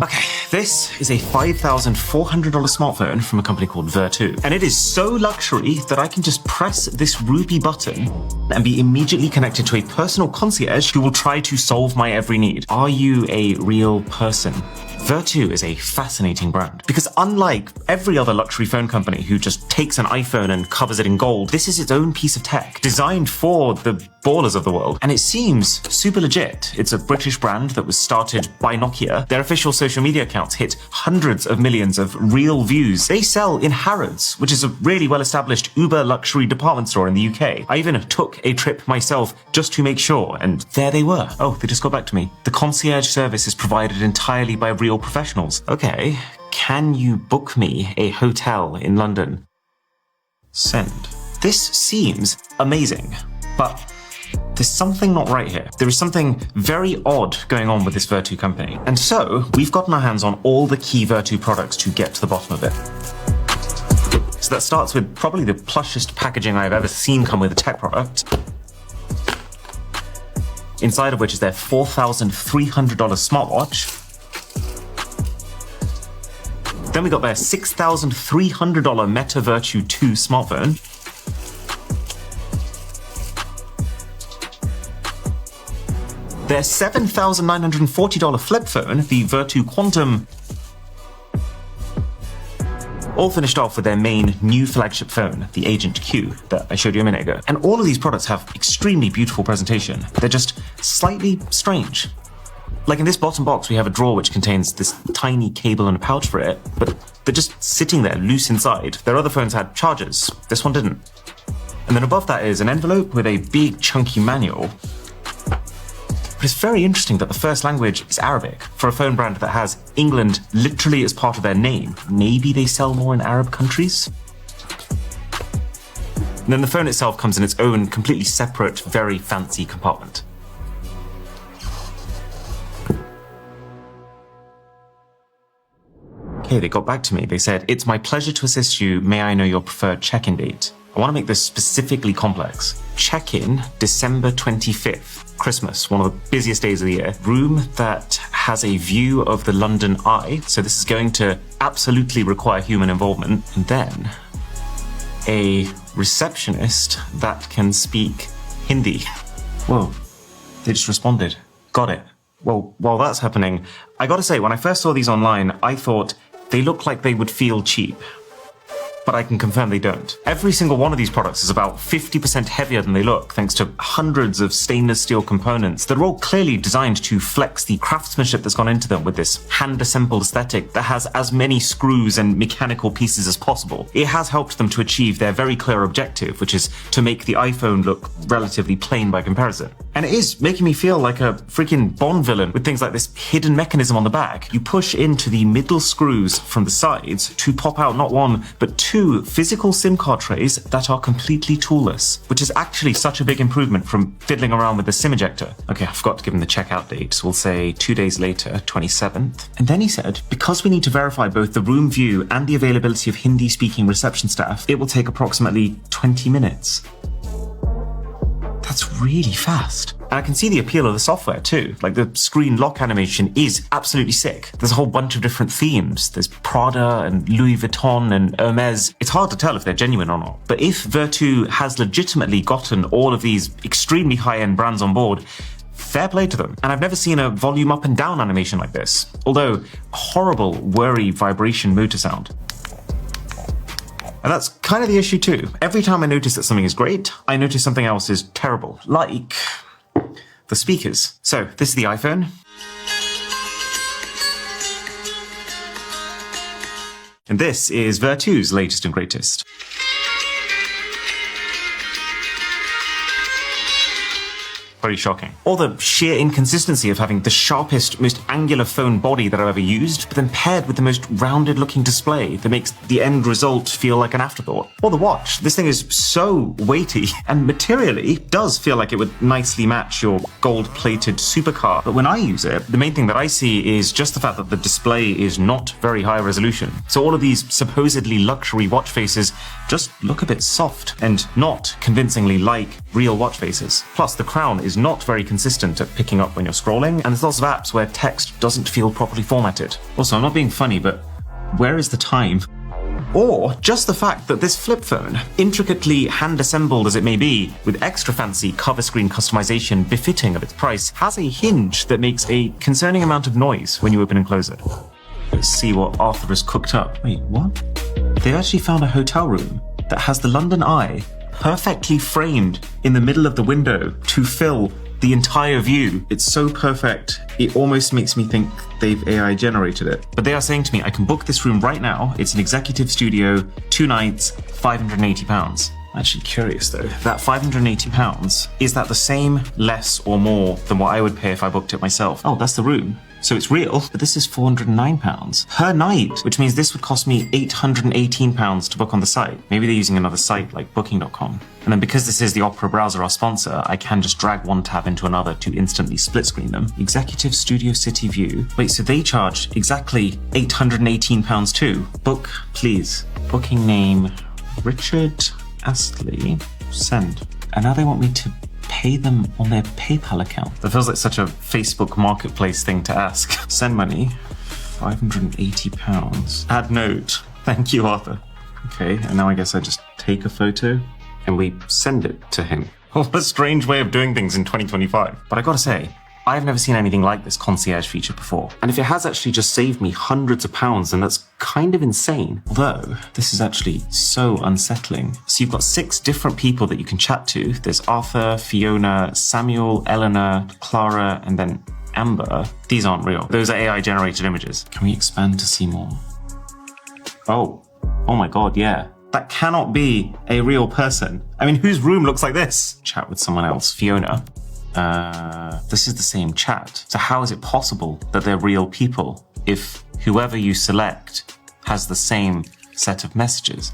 Okay, this is a $5,400 smartphone from a company called Vertu. And it is so luxury that I can just press this ruby button and be immediately connected to a personal concierge who will try to solve my every need. Are you a real person? Vertu is a fascinating brand because unlike every other luxury phone company who just takes an iPhone and covers it in gold, this is its own piece of tech designed for the ballers of the world. And it seems super legit. It's a British brand that was started by Nokia. Their official social media accounts hit hundreds of millions of real views. They sell in Harrods, which is a really well-established uber luxury department store in the UK. I even took a trip myself just to make sure, and there they were. Oh, they just got back to me. The concierge service is provided entirely by real professionals. Okay, can you book me a hotel in London? Send. This seems amazing, but there's something not right here. There is something very odd going on with this Vertu company. And so we've gotten our hands on all the key Vertu products to get to the bottom of it. So that starts with probably the plushest packaging I've ever seen come with a tech product, inside of which is their $4,300 smartwatch. Then we got their $6,300 Meta Vertu 2 smartphone. Their $7,940 flip phone, the Vertu Quantum. All finished off with their main new flagship phone, the Agent Q, that I showed you a minute ago. And all of these products have extremely beautiful presentation. They're just slightly strange. Like in this bottom box, we have a drawer which contains this tiny cable and a pouch for it, but they're just sitting there loose inside. Their other phones had chargers. This one didn't. And then above that is an envelope with a big chunky manual. But it's very interesting that the first language is Arabic for a phone brand that has England literally as part of their name. Maybe they sell more in Arab countries? And then the phone itself comes in its own completely separate, very fancy compartment. Okay, they got back to me. They said, "It's my pleasure to assist you. May I know your preferred check-in date?" I want to make this specifically complex. Check-in, December 25th, Christmas, one of the busiest days of the year. Room that has a view of the London Eye, so this is going to absolutely require human involvement. And then a receptionist that can speak Hindi. Whoa, they just responded. Got it. Well, while that's happening, I gotta say, when I first saw these online, I thought they look like they would feel cheap. But I can confirm they don't. Every single one of these products is about 50% heavier than they look, thanks to hundreds of stainless steel components that are all clearly designed to flex the craftsmanship that's gone into them with this hand-assembled aesthetic that has as many screws and mechanical pieces as possible. It has helped them to achieve their very clear objective, which is to make the iPhone look relatively plain by comparison. And it is making me feel like a freaking Bond villain with things like this hidden mechanism on the back. You push into the middle screws from the sides to pop out not one, but two physical SIM card trays that are completely toolless, which is actually such a big improvement from fiddling around with the SIM ejector. Okay, I forgot to give him the checkout date, so we'll say 2 days later, 27th. And then he said, because we need to verify both the room view and the availability of Hindi-speaking reception staff, it will take approximately 20 minutes. That's really fast. And I can see the appeal of the software too. Like the screen lock animation is absolutely sick. There's a whole bunch of different themes. There's Prada and Louis Vuitton and Hermes. It's hard to tell if they're genuine or not. But if Vertu has legitimately gotten all of these extremely high-end brands on board, fair play to them. And I've never seen a volume up and down animation like this. Although, horrible whirry vibration motor sound. And that's kind of the issue too. Every time I notice that something is great, I notice something else is terrible, like the speakers. So this is the iPhone. And this is Vertu's latest and greatest. Very shocking. Or the sheer inconsistency of having the sharpest, most angular phone body that I've ever used, but then paired with the most rounded looking display that makes the end result feel like an afterthought. Or the watch. This thing is so weighty and materially does feel like it would nicely match your gold-plated supercar. But when I use it, the main thing that I see is just the fact that the display is not very high resolution. So all of these supposedly luxury watch faces just look a bit soft and not convincingly like real watch faces. Plus, the crown is not very consistent at picking up when you're scrolling, and there's lots of apps where text doesn't feel properly formatted. Also, I'm not being funny, but where is the time? Or just the fact that this flip phone, intricately hand-assembled as it may be, with extra fancy cover screen customization befitting of its price, has a hinge that makes a concerning amount of noise when you open and close it. Let's see what Arthur has cooked up. Wait, what? They've actually found a hotel room that has the London Eye perfectly framed in the middle of the window to fill the entire view. It's so perfect, it almost makes me think they've AI generated it. But they are saying to me, I can book this room right now. It's an executive studio, 2 nights, £580. I'm actually curious though, that £580, is that the same, less or more than what I would pay if I booked it myself? Oh, that's the room. So it's real, but this is £409 per night, which means this would cost me £818 to book on the site. Maybe they're using another site like booking.com. And then because this is the Opera browser, our sponsor, I can just drag one tab into another to instantly split screen them. Executive Studio City View. Wait, so they charge exactly £818 too. Book, please. Booking name, Richard Astley. Send. And now they want me to pay them on their PayPal account. That feels like such a Facebook marketplace thing to ask. Send money, £580. Add note. Thank you, Arthur. Okay, and now I guess I just take a photo and we send it to him. What a strange way of doing things in 2025. But I gotta say, I've never seen anything like this concierge feature before. And if it has actually just saved me hundreds of pounds, then that's kind of insane. Although, this is actually so unsettling. So you've got 6 different people that you can chat to. There's Arthur, Fiona, Samuel, Eleanor, Clara, and then Amber. These aren't real. Those are AI-generated images. Can we expand to see more? Oh my God, yeah. That cannot be a real person. I mean, whose room looks like this? Chat with someone else. Fiona. This is the same chat. So how is it possible that they're real people if whoever you select has the same set of messages?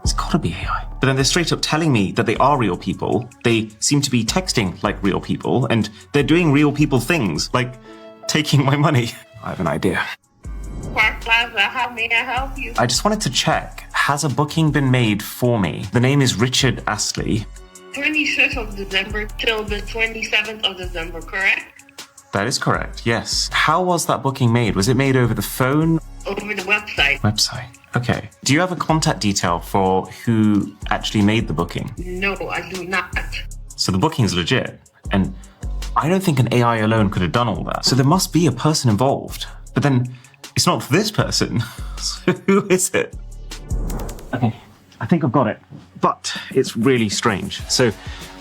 It's gotta be AI. But then they're straight up telling me that they are real people. They seem to be texting like real people, and they're doing real people things, like taking my money. I have an idea. Plaza, how may I help you? I just wanted to check, has a booking been made for me? The name is Richard Astley. 25th of December till the 27th of December, correct? That is correct, yes. How was that booking made? Was it made over the phone? Over the website. Website. Okay. Do you have a contact detail for who actually made the booking? No, I do not. So the booking's legit. And I don't think an AI alone could have done all that. So there must be a person involved. But then it's not this person. So who is it? Okay, I think I've got it. But it's really strange. So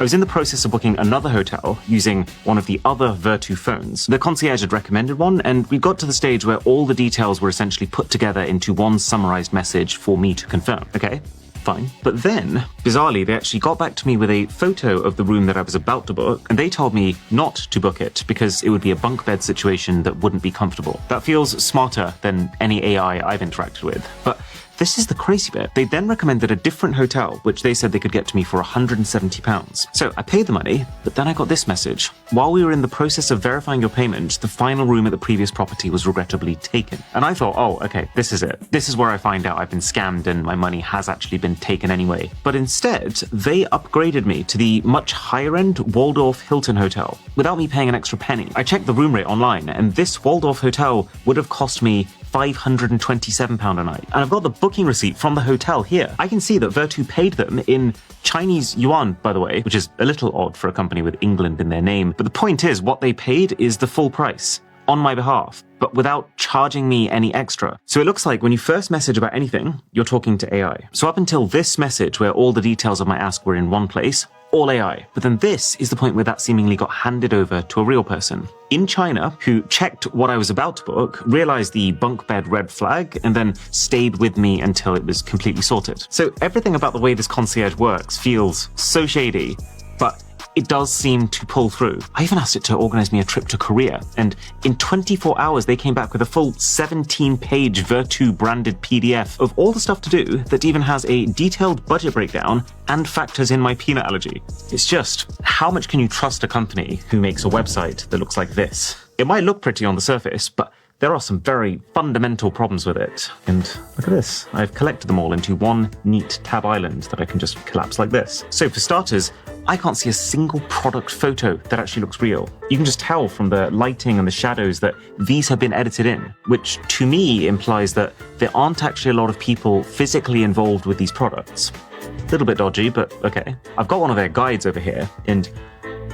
I was in the process of booking another hotel using one of the other Vertu phones. The concierge had recommended one, and we got to the stage where all the details were essentially put together into one summarized message for me to confirm. Okay, fine. But then, bizarrely, they actually got back to me with a photo of the room that I was about to book, and they told me not to book it because it would be a bunk bed situation that wouldn't be comfortable. That feels smarter than any AI I've interacted with. But this is the crazy bit. They then recommended a different hotel, which they said they could get to me for £170. So I paid the money, but then I got this message. While we were in the process of verifying your payment, the final room at the previous property was regrettably taken. And I thought, oh, okay, this is it. This is where I find out I've been scammed and my money has actually been taken anyway. But instead, they upgraded me to the much higher-end Waldorf Hilton Hotel without me paying an extra penny. I checked the room rate online, and this Waldorf Hotel would have cost me £527 a night. And I've got the booking receipt from the hotel here. I can see that Vertu paid them in Chinese yuan, by the way, which is a little odd for a company with England in their name. But the point is, what they paid is the full price on my behalf, but without charging me any extra. So it looks like when you first message about anything, you're talking to AI. So up until this message where all the details of my ask were in one place, all AI. But then this is the point where that seemingly got handed over to a real person in China who checked what I was about to book, realized the bunk bed red flag, and then stayed with me until it was completely sorted. So everything about the way this concierge works feels so shady, but it does seem to pull through. I even asked it to organize me a trip to Korea, and in 24 hours, they came back with a full 17-page Vertu branded PDF of all the stuff to do that even has a detailed budget breakdown and factors in my peanut allergy. It's just, how much can you trust a company who makes a website that looks like this? It might look pretty on the surface, but there are some very fundamental problems with it. And look at this. I've collected them all into one neat tab island that I can just collapse like this. So for starters, I can't see a single product photo that actually looks real. You can just tell from the lighting and the shadows that these have been edited in, which to me implies that there aren't actually a lot of people physically involved with these products. A little bit dodgy, but okay. I've got one of their guides over here, and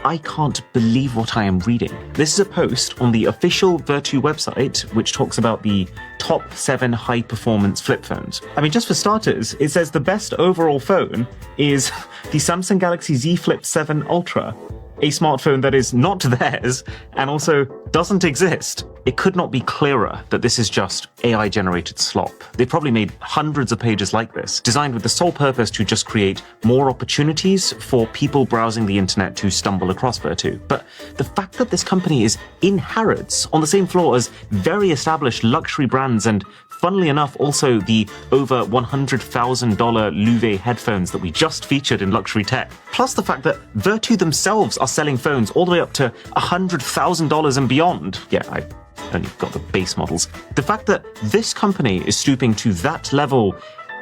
I can't believe what I am reading. This is a post on the official Vertu website, which talks about the top 7 high-performance flip phones. I mean, just for starters, it says the best overall phone is the Samsung Galaxy Z Flip 7 Ultra, a smartphone that is not theirs and also doesn't exist. It could not be clearer that this is just AI-generated slop. They've probably made hundreds of pages like this, designed with the sole purpose to just create more opportunities for people browsing the internet to stumble across Vertu. But the fact that this company is in Harrods, on the same floor as very established luxury brands and, funnily enough, also the over $100,000 Louvre headphones that we just featured in Luxury Tech, plus the fact that Vertu themselves are selling phones all the way up to $100,000 and beyond. Yeah, I only got the base models. The fact that this company is stooping to that level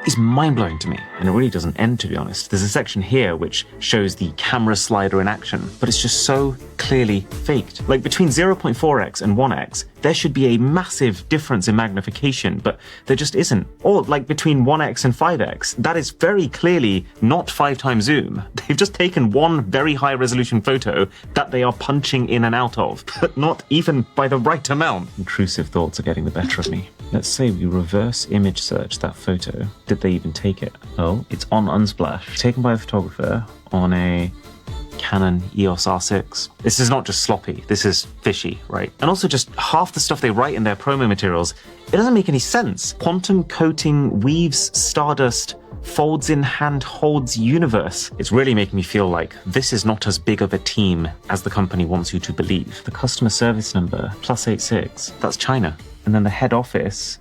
is mind-blowing to me, and it really doesn't end, to be honest. There's a section here which shows the camera slider in action, but it's just so clearly faked. Like, between 0.4x and 1x, there should be a massive difference in magnification, but there just isn't. Or, like, between 1x and 5x, that is very clearly not 5 times zoom. They've just taken one very high-resolution photo that they are punching in and out of, but not even by the right amount. Intrusive thoughts are getting the better of me. Let's say we reverse image search that photo. Did they even take it? Oh, it's on Unsplash, taken by a photographer on a Canon EOS R6. This is not just sloppy, this is fishy, right? And also just half the stuff they write in their promo materials, it doesn't make any sense. Quantum coating weaves stardust, folds in hand holds universe. It's really making me feel like this is not as big of a team as the company wants you to believe. The customer service number, +86, that's China. And then the head office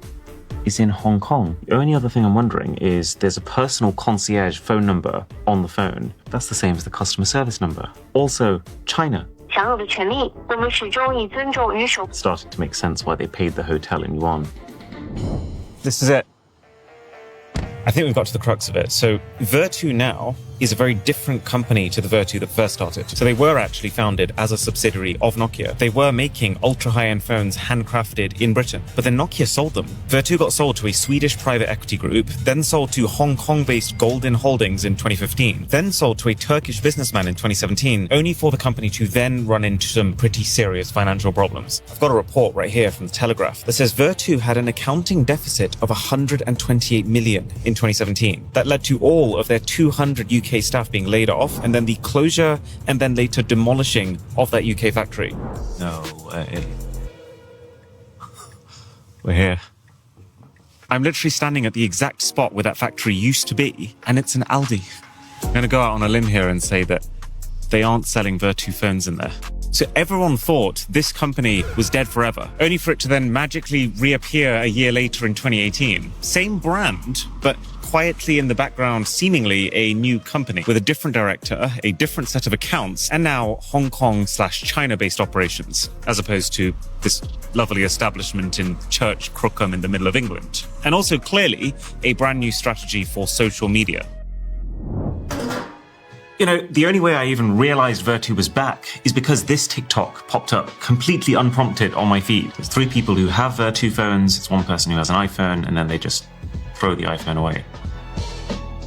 is in Hong Kong. The only other thing I'm wondering is there's a personal concierge phone number on the phone. That's the same as the customer service number. Also, China. Started to make sense why they paid the hotel in yuan. This is it. I think we've got to the crux of it. So Vertu now is a very different company to the Vertu that first started. So they were actually founded as a subsidiary of Nokia. They were making ultra high-end phones handcrafted in Britain, but then Nokia sold them. Vertu got sold to a Swedish private equity group, then sold to Hong Kong-based Golden Holdings in 2015, then sold to a Turkish businessman in 2017, only for the company to then run into some pretty serious financial problems. I've got a report right here from the Telegraph that says Vertu had an accounting deficit of 128 million in 2017. That led to all of their 200 UK staff being laid off, and then the closure and then later demolishing of that UK factory. No way. We're here. I'm literally standing at the exact spot where that factory used to be, and it's an Aldi. I'm going to go out on a limb here and say that they aren't selling Vertu phones in there. So everyone thought this company was dead forever, only for it to then magically reappear a year later in 2018. Same brand, but quietly in the background, seemingly a new company with a different director, a different set of accounts, and now Hong Kong/China-based operations, as opposed to this lovely establishment in Church Crookham in the middle of England. And also clearly a brand new strategy for social media. You know, the only way I even realized Vertu was back is because this TikTok popped up completely unprompted on my feed. There's 3 people who have Vertu phones, it's 1 person who has an iPhone, and then they just throw the iPhone away.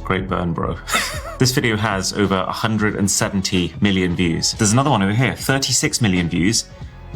Great burn, bro. This video has over 170 million views. There's another one over here, 36 million views.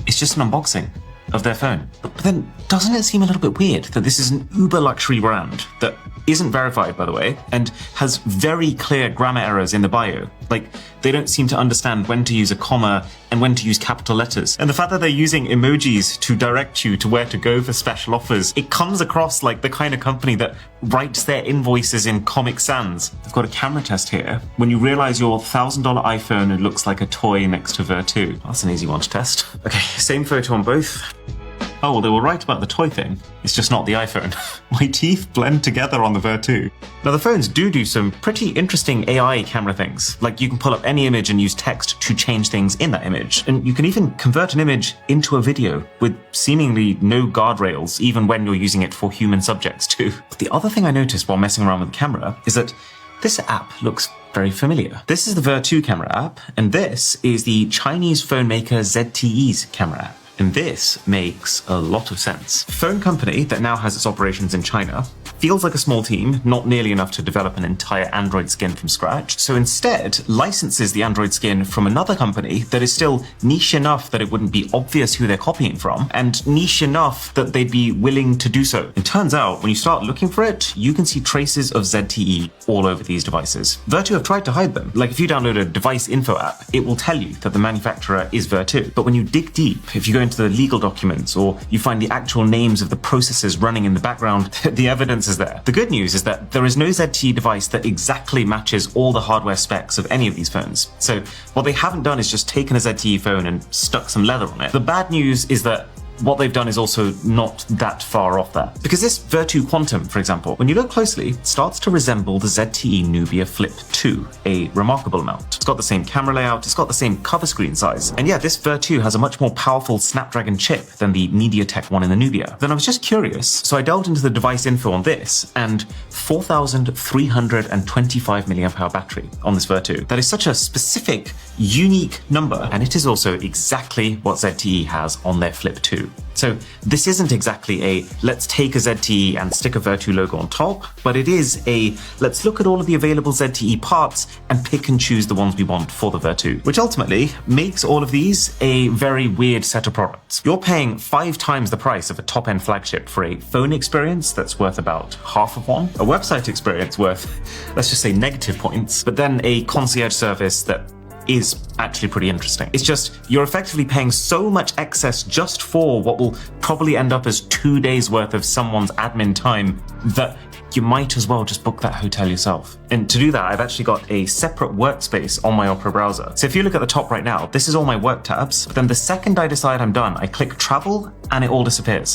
It's just an unboxing of their phone. But then, doesn't it seem a little bit weird that this is an uber luxury brand that isn't verified, by the way, and has very clear grammar errors in the bio? Like, they don't seem to understand when to use a comma and when to use capital letters. And the fact that they're using emojis to direct you to where to go for special offers, it comes across like the kind of company that writes their invoices in Comic Sans. I've got a camera test here. When you realize your $1,000 iPhone, it looks like a toy next to Vertu. That's an easy one to test. Okay, same photo on both. Oh, well, they were right about the toy thing. It's just not the iPhone. My teeth blend together on the Vertu. Now, the phones do some pretty interesting AI camera things. Like, you can pull up any image and use text to change things in that image. And you can even convert an image into a video with seemingly no guardrails, even when you're using it for human subjects too. But the other thing I noticed while messing around with the camera is that this app looks very familiar. This is the Vertu camera app, and this is the Chinese phone maker ZTE's camera app. And this makes a lot of sense. Phone company that now has its operations in China feels like a small team, not nearly enough to develop an entire Android skin from scratch. So instead, licenses the Android skin from another company that is still niche enough that it wouldn't be obvious who they're copying from, and niche enough that they'd be willing to do so. It turns out, when you start looking for it, you can see traces of ZTE all over these devices. Vertu have tried to hide them. Like, if you download a device info app, it will tell you that the manufacturer is Vertu. But when you dig deep, if you go into the legal documents or you find the actual names of the processes running in the background, the evidence is there. The good news is that there is no ZTE device that exactly matches all the hardware specs of any of these phones. So what they haven't done is just taken a ZTE phone and stuck some leather on it. The bad news is that what they've done is also not that far off that. Because this Vertu Quantum, for example, when you look closely, starts to resemble the ZTE Nubia Flip 2, a remarkable amount. It's got the same camera layout, it's got the same cover screen size. And yeah, this Vertu has a much more powerful Snapdragon chip than the MediaTek one in the Nubia. Then I was just curious, so I delved into the device info on this, and 4,325 mAh battery on this Vertu. That is such a specific, unique number, and it is also exactly what ZTE has on their Flip 2. So this isn't exactly a let's take a ZTE and stick a Vertu logo on top, but it is a let's look at all of the available ZTE parts and pick and choose the ones we want for the Vertu, which ultimately makes all of these a very weird set of products. You're paying 5 times the price of a top-end flagship for a phone experience that's worth about half of one, a website experience worth, let's just say, negative points, but then a concierge service that is actually pretty interesting. It's just, you're effectively paying so much excess just for what will probably end up as 2 days worth of someone's admin time that you might as well just book that hotel yourself. And to do that, I've actually got a separate workspace on my Opera browser. So if you look at the top right now, this is all my work tabs. But then the second I decide I'm done, I click travel and it all disappears.